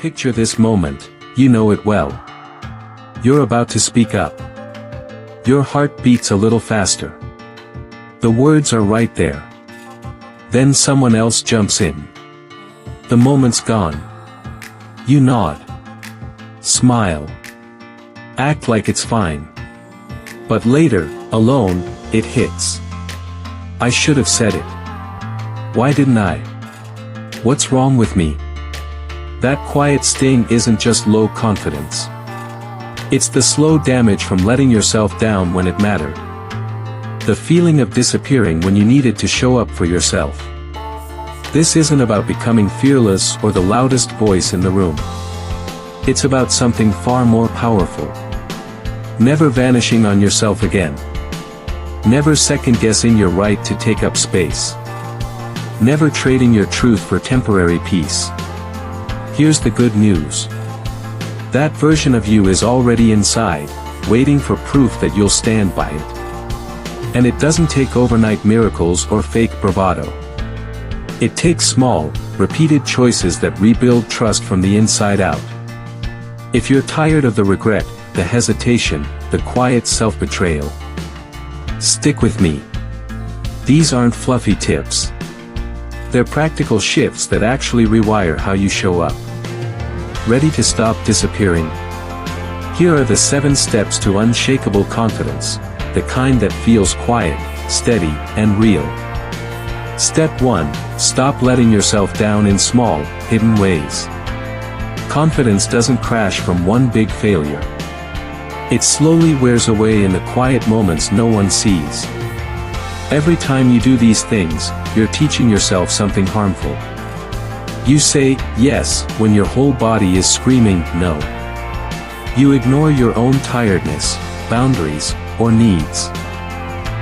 Picture this moment, you know it well. You're about to speak up. Your heart beats a little faster. The words are right there. Then someone else jumps in. The moment's gone. You nod. Smile. Act like it's fine. But later, alone, it hits. I should have said it. Why didn't I? What's wrong with me? That quiet sting isn't just low confidence. It's the slow damage from letting yourself down when it mattered. The feeling of disappearing when you needed to show up for yourself. This isn't about becoming fearless or the loudest voice in the room. It's about something far more powerful. Never vanishing on yourself again. Never second-guessing your right to take up space. Never trading your truth for temporary peace. Here's the good news. That version of you is already inside, waiting for proof that you'll stand by it. And it doesn't take overnight miracles or fake bravado. It takes small, repeated choices that rebuild trust from the inside out. If you're tired of the regret, the hesitation, the quiet self-betrayal, stick with me. These aren't fluffy tips. They're practical shifts that actually rewire how you show up. Ready to stop disappearing? Here are the 7 steps to unshakable confidence, the kind that feels quiet, steady, and real. Step 1. Stop letting yourself down in small, hidden ways. Confidence doesn't crash from one big failure. It slowly wears away in the quiet moments no one sees. Every time you do these things, you're teaching yourself something harmful. You say yes when your whole body is screaming no. You ignore your own tiredness, boundaries, or needs.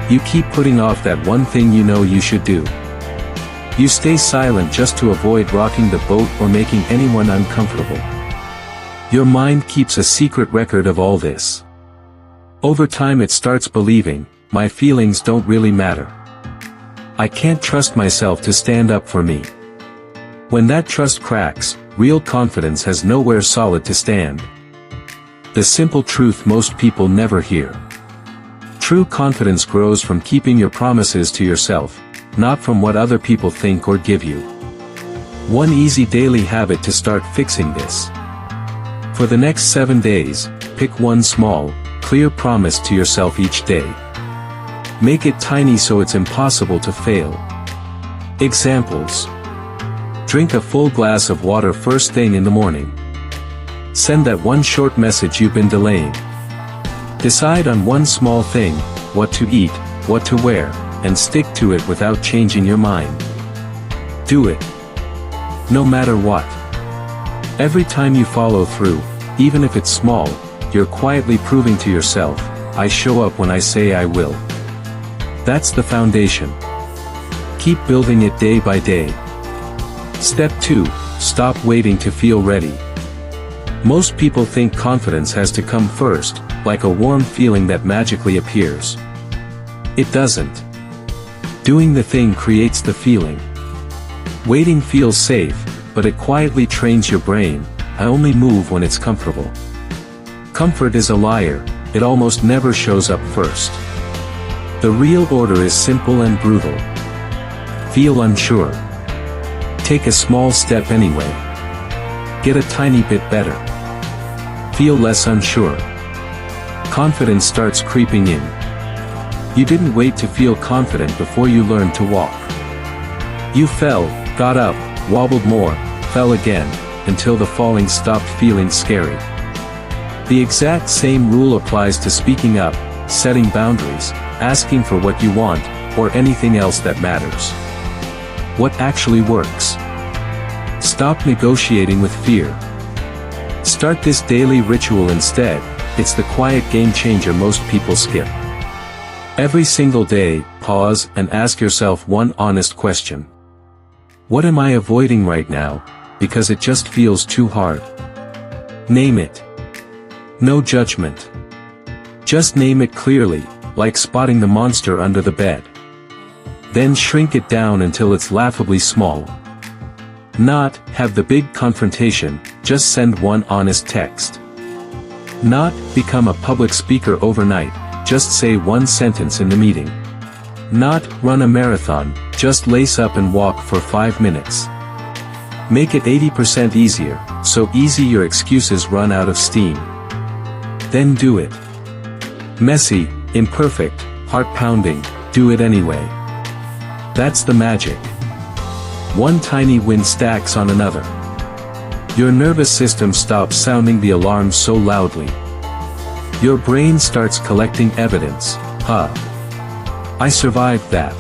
You keep putting off that one thing you know you should do. You stay silent just to avoid rocking the boat or making anyone uncomfortable. Your mind keeps a secret record of all this. Over time it starts believing, my feelings don't really matter. I can't trust myself to stand up for me. When that trust cracks, real confidence has nowhere solid to stand. The simple truth most people never hear. True confidence grows from keeping your promises to yourself, not from what other people think or give you. One easy daily habit to start fixing this. For the next 7 days, pick one small, clear promise to yourself each day. Make it tiny so it's impossible to fail. Examples. Drink a full glass of water first thing in the morning. Send that one short message you've been delaying. Decide on one small thing, what to eat, what to wear, and stick to it without changing your mind. Do it. No matter what. Every time you follow through, even if it's small, you're quietly proving to yourself, I show up when I say I will. That's the foundation. Keep building it day by day. Step 2. Stop waiting to feel ready. Most people think confidence has to come first, like a warm feeling that magically appears. It doesn't. Doing the thing creates the feeling. Waiting feels safe, but it quietly trains your brain, I only move when it's comfortable. Comfort is a liar, it almost never shows up first. The real order is simple and brutal. Feel unsure. Take a small step anyway. Get a tiny bit better. Feel less unsure. Confidence starts creeping in. You didn't wait to feel confident before you learned to walk. You fell, got up, wobbled more, fell again, until the falling stopped feeling scary. The exact same rule applies to speaking up, setting boundaries, asking for what you want, or anything else that matters. What actually works? Stop negotiating with fear. Start this daily ritual instead, it's the quiet game changer most people skip. Every single day, pause and ask yourself one honest question. What am I avoiding right now, because it just feels too hard? Name it. No judgment. Just name it clearly, like spotting the monster under the bed. Then shrink it down until it's laughably small. Not, have the big confrontation, just send one honest text. Not, become a public speaker overnight, just say one sentence in the meeting. Not, run a marathon, just lace up and walk for 5 minutes. Make it 80% easier, so easy your excuses run out of steam. Then do it. Messy, imperfect, heart-pounding, do it anyway. That's the magic. One tiny win stacks on another. Your nervous system stops sounding the alarm so loudly. Your brain starts collecting evidence. I survived that.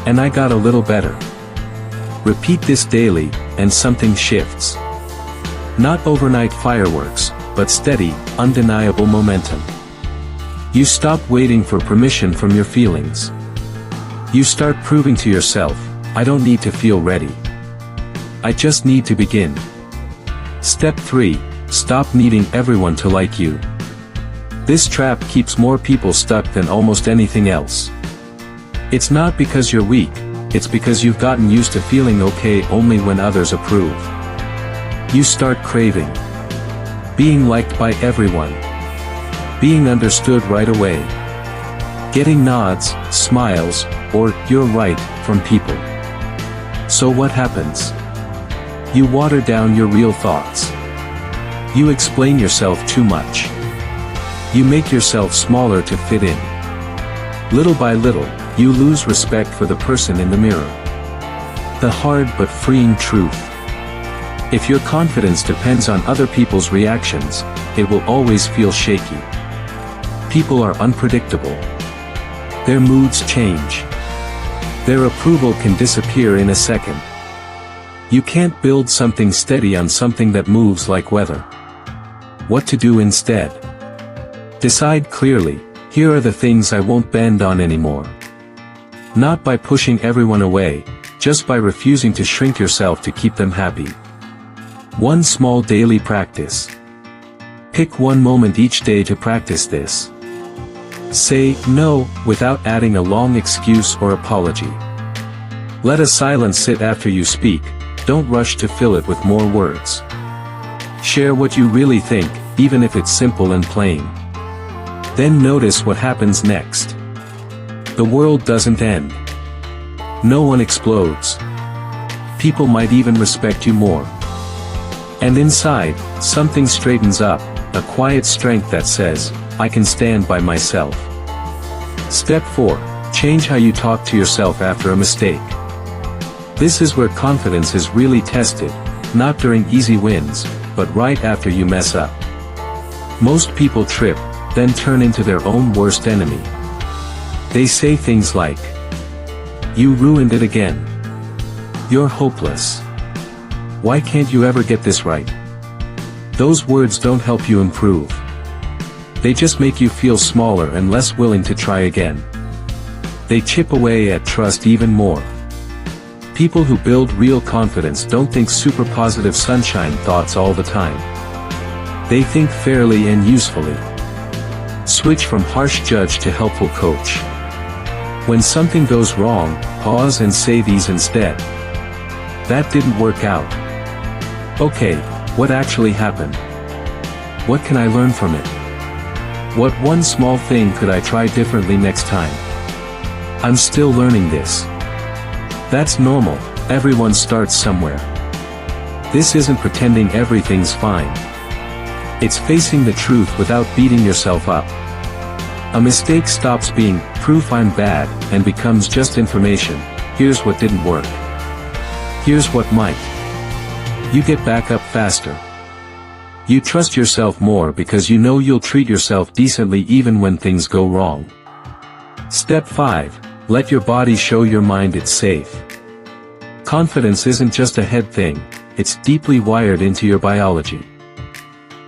And I got a little better. Repeat this daily, and something shifts. Not overnight fireworks, but steady, undeniable momentum. You stop waiting for permission from your feelings. You start proving to yourself, I don't need to feel ready. I just need to begin. Step 3, stop needing everyone to like you. This trap keeps more people stuck than almost anything else. It's not because you're weak, it's because you've gotten used to feeling okay only when others approve. You start craving being liked by everyone. Being understood right away. Getting nods, smiles, or "you're right" from people. So what happens? You water down your real thoughts. You explain yourself too much. You make yourself smaller to fit in. Little by little, you lose respect for the person in the mirror. The hard but freeing truth. If your confidence depends on other people's reactions, it will always feel shaky. People are unpredictable. Their moods change. Their approval can disappear in a second. You can't build something steady on something that moves like weather. What to do instead? Decide clearly, here are the things I won't bend on anymore. Not by pushing everyone away, just by refusing to shrink yourself to keep them happy. One small daily practice. Pick one moment each day to practice this. Say no without adding a long excuse or apology. Let a silence sit after you speak, don't rush to fill it with more words. Share what you really think, even if it's simple and plain. Then notice what happens next. The world doesn't end. No one explodes. People might even respect you more. And inside, something straightens up, a quiet strength that says, I can stand by myself. Step 4. Change how you talk to yourself after a mistake. This is where confidence is really tested, not during easy wins, but right after you mess up. Most people trip, then turn into their own worst enemy. They say things like, "You ruined it again. You're hopeless. Why can't you ever get this right?" Those words don't help you improve. They just make you feel smaller and less willing to try again. They chip away at trust even more. People who build real confidence don't think super positive sunshine thoughts all the time. They think fairly and usefully. Switch from harsh judge to helpful coach. When something goes wrong, pause and say these instead. That didn't work out. Okay, what actually happened? What can I learn from it? What one small thing could I try differently next time? I'm still learning this. That's normal, everyone starts somewhere. This isn't pretending everything's fine. It's facing the truth without beating yourself up. A mistake stops being proof I'm bad and becomes just information. Here's what didn't work. Here's what might. You get back up faster. You trust yourself more because you know you'll treat yourself decently even when things go wrong. Step 5. Let your body show your mind it's safe. Confidence isn't just a head thing, it's deeply wired into your biology.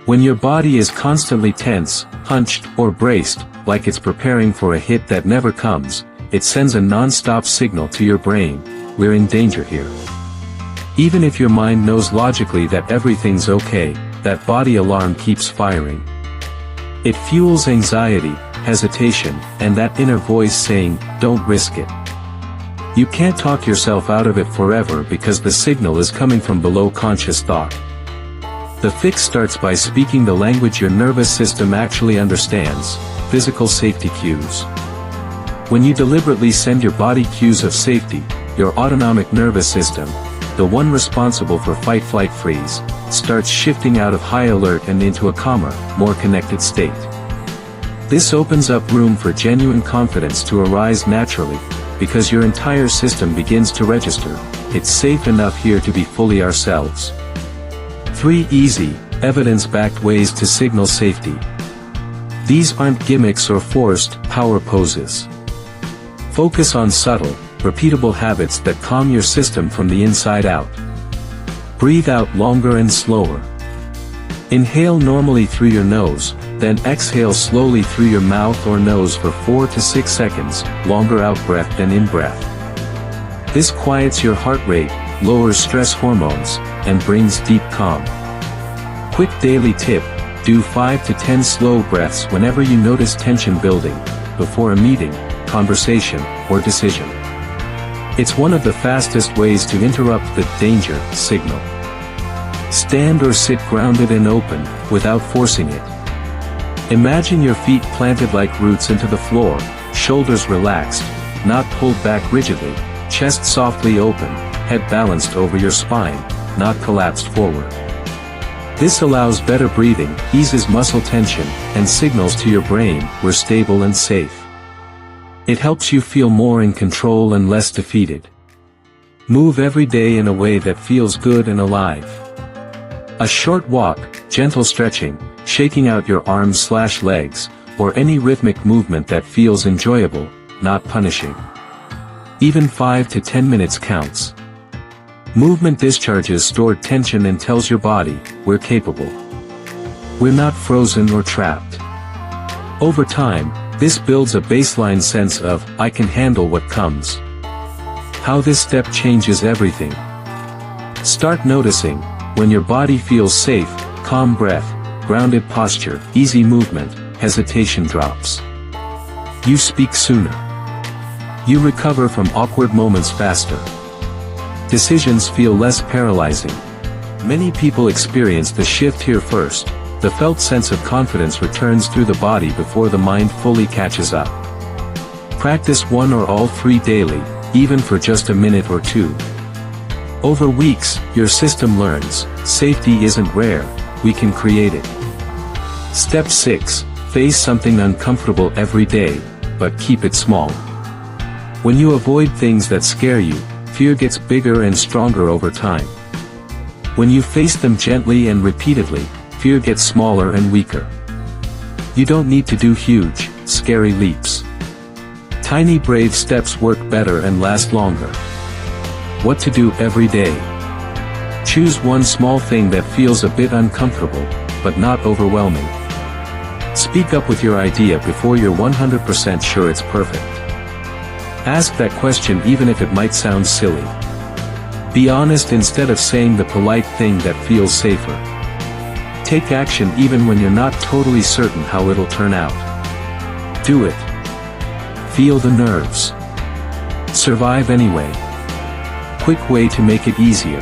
When your body is constantly tense, hunched, or braced, like it's preparing for a hit that never comes, it sends a non-stop signal to your brain, we're in danger here. Even if your mind knows logically that everything's okay, that body alarm keeps firing. It fuels anxiety, hesitation, and that inner voice saying, don't risk it. You can't talk yourself out of it forever because the signal is coming from below conscious thought. The fix starts by speaking the language your nervous system actually understands, physical safety cues. When you deliberately send your body cues of safety, your autonomic nervous system, the one responsible for fight, flight, freeze, starts shifting out of high alert and into a calmer, more connected state. This opens up room for genuine confidence to arise naturally, because your entire system begins to register, it's safe enough here to be fully ourselves. 3 easy, evidence-backed ways to signal safety. These aren't gimmicks or forced, power poses. Focus on subtle, repeatable habits that calm your system from the inside out. Breathe out longer and slower. Inhale normally through your nose, then exhale slowly through your mouth or nose for 4 to 6 seconds, longer out breath than in breath. This quiets your heart rate, lowers stress hormones, and brings deep calm. Quick daily tip, do 5 to 10 slow breaths whenever you notice tension building, before a meeting, conversation, or decision. It's one of the fastest ways to interrupt the danger signal. Stand or sit grounded and open, without forcing it. Imagine your feet planted like roots into the floor, shoulders relaxed, not pulled back rigidly, chest softly open, head balanced over your spine, not collapsed forward. This allows better breathing, eases muscle tension, and signals to your brain, we're stable and safe. It helps you feel more in control and less defeated. Move every day in a way that feels good and alive. A short walk, gentle stretching, shaking out your arms/legs, or any rhythmic movement that feels enjoyable, not punishing. Even 5 to 10 minutes counts. Movement discharges stored tension and tells your body, we're capable. We're not frozen or trapped. Over time, this builds a baseline sense of, I can handle what comes. How this step changes everything. Start noticing, when your body feels safe, calm breath, grounded posture, easy movement, hesitation drops. You speak sooner. You recover from awkward moments faster. Decisions feel less paralyzing. Many people experience the shift here first. The felt sense of confidence returns through the body before the mind fully catches up. Practice 1 or all 3 daily, even for just a minute or 2. Over weeks, your system learns, safety isn't rare, we can create it. Step 6, face something uncomfortable every day, but keep it small. When you avoid things that scare you, fear gets bigger and stronger over time. When you face them gently and repeatedly, fear gets smaller and weaker. You don't need to do huge, scary leaps. Tiny brave steps work better and last longer. What to do every day. Choose one small thing that feels a bit uncomfortable, but not overwhelming. Speak up with your idea before you're 100% sure it's perfect. Ask that question even if it might sound silly. Be honest instead of saying the polite thing that feels safer. Take action even when you're not totally certain how it'll turn out. Do it. Feel the nerves. Survive anyway. Quick way to make it easier.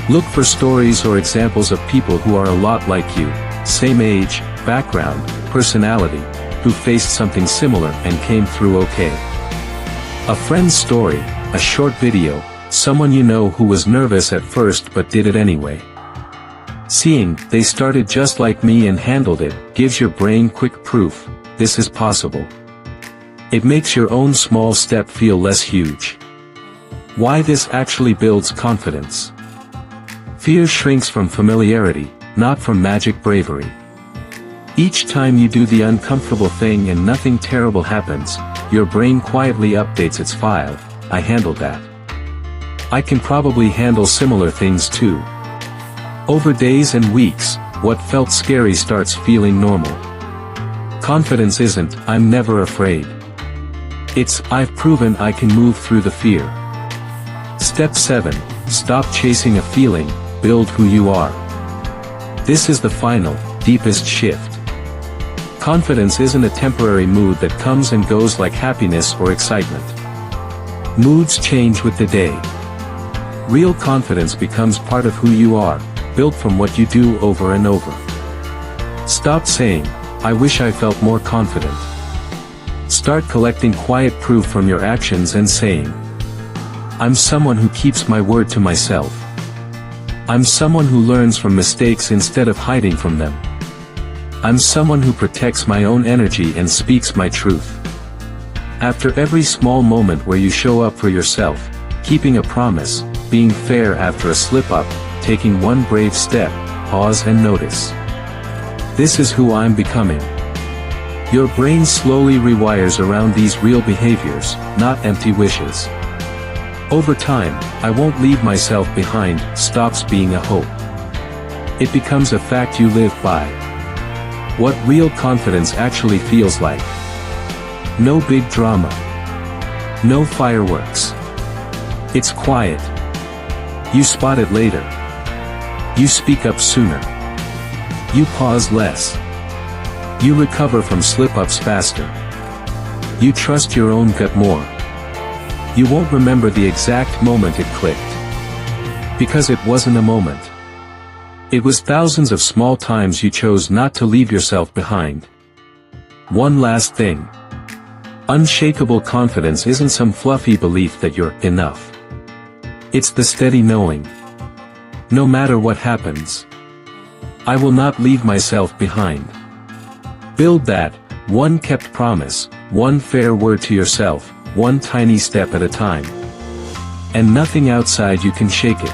Look for stories or examples of people who are a lot like you, same age, background, personality, who faced something similar and came through okay. A friend's story, a short video, someone you know who was nervous at first but did it anyway. Seeing, they started just like me and handled it, gives your brain quick proof, this is possible. It makes your own small step feel less huge. Why this actually builds confidence. Fear shrinks from familiarity, not from magic bravery. Each time you do the uncomfortable thing and nothing terrible happens, your brain quietly updates its file, I handled that. I can probably handle similar things too. Over days and weeks, what felt scary starts feeling normal. Confidence isn't, I'm never afraid. It's, I've proven I can move through the fear. Step 7, stop chasing a feeling, build who you are. This is the final, deepest shift. Confidence isn't a temporary mood that comes and goes like happiness or excitement. Moods change with the day. Real confidence becomes part of who you are, built from what you do over and over. Stop saying, "I wish I felt more confident." Start collecting quiet proof from your actions and saying, "I'm someone who keeps my word to myself. I'm someone who learns from mistakes instead of hiding from them. I'm someone who protects my own energy and speaks my truth." After every small moment where you show up for yourself, keeping a promise, being fair after a slip-up, taking one brave step, pause and notice. This is who I'm becoming. Your brain slowly rewires around these real behaviors, not empty wishes. Over time, "I won't leave myself behind" stops being a hope. It becomes a fact you live by. What real confidence actually feels like. No big drama. No fireworks. It's quiet. You spot it later. You speak up sooner. You pause less. You recover from slip-ups faster. You trust your own gut more. You won't remember the exact moment it clicked. Because it wasn't a moment. It was thousands of small times you chose not to leave yourself behind. One last thing. Unshakable confidence isn't some fluffy belief that you're enough. It's the steady knowing. No matter what happens, I will not leave myself behind. Build that, one kept promise, one fair word to yourself, one tiny step at a time. And nothing outside you can shake it.